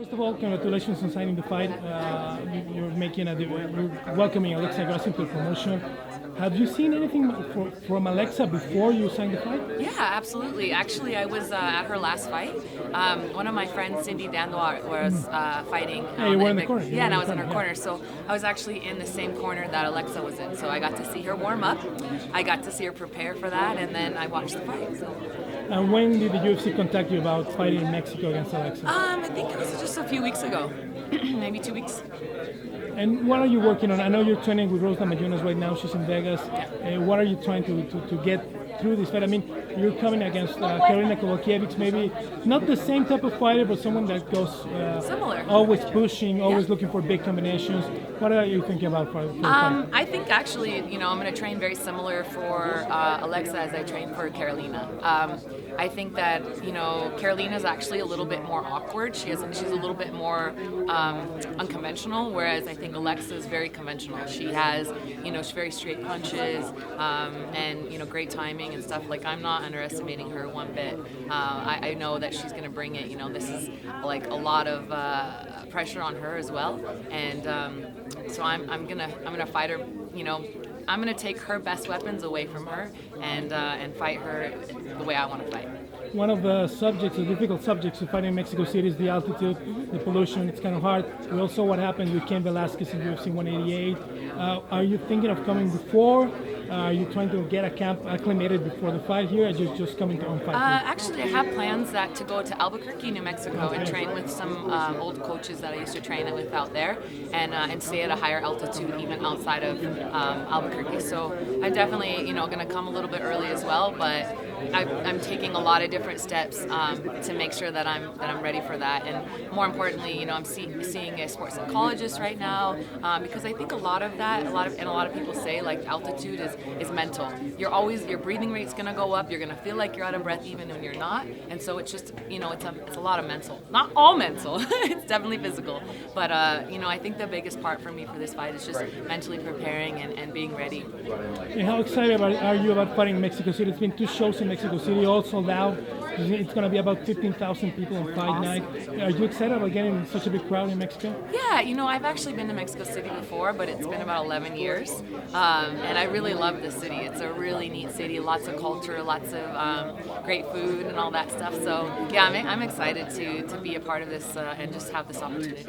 First of all, congratulations on signing the fight. You're welcoming Alexa Grasso to the promotion. Have you seen anything from Alexa before you signed the fight? Yeah, absolutely. Actually, I was at her last fight. One of my friends, Cindy Dandois, was fighting. Yeah, you were in the corner. Yeah, and I was in her corner. So I was actually in the same corner that Alexa was in. So I got to see her warm up. I got to see her prepare for that, and then I watched the fight. So. And when did the UFC contact you about fighting in Mexico against Alexa? I think it was just a few weeks ago, maybe 2 weeks. And what are you working on? I know you're training with Rose Namajunas right now. She's in Vegas. What are you trying to get through this fight? I mean, you're coming against Karolina Kowalkiewicz, maybe not the same type of fighter, but someone that goes similar, always pushing, always looking for big combinations. What are you thinking about for the fight? I think actually, I'm going to train very similar for Alexa as I train for Karolina. I think that Karolina is actually a little bit more awkward. She's a little bit more unconventional, whereas I think Alexa is very conventional. She has she's very straight punches and great timing and stuff. Like, I'm not underestimating her one bit. I know that she's going to bring it. This is like a lot of pressure on her as well, and so I'm gonna fight her. I'm gonna take her best weapons away from her and fight her the way I want to fight. One of the difficult subjects to fight in Mexico City is the altitude, the pollution. It's kind of hard. We also saw what happened with Cain Velasquez in UFC 188. Are you thinking of coming before? Are you trying to get a camp acclimated before the fight here, or just coming on fight? Actually, I have plans to go to Albuquerque, New Mexico, and train with some old coaches that I used to train with out there, and stay at a higher altitude even outside of Albuquerque. So I'm definitely going to come a little bit early as well, but I'm taking a lot of different steps to make sure that I'm ready for that. And more importantly, I'm seeing a sports psychologist right now, because I think a lot of people say like altitude is mental. Your breathing rate's gonna go up. You're gonna feel like you're out of breath even when you're not. And so it's just it's a lot of mental. Not all mental. It's definitely physical. But I think the biggest part for me for this fight is just mentally preparing and being ready. And how excited are you about fighting in Mexico City? It's been 2 shows in Mexico City, all sold out. It's going to be about 15,000 people on fight night. Are you excited about getting such a big crowd in Mexico? Yeah, I've actually been to Mexico City before, but it's been about 11 years. And I really love this city. It's a really neat city, lots of culture, lots of great food and all that stuff. So yeah, I'm excited to be a part of this and just have this opportunity.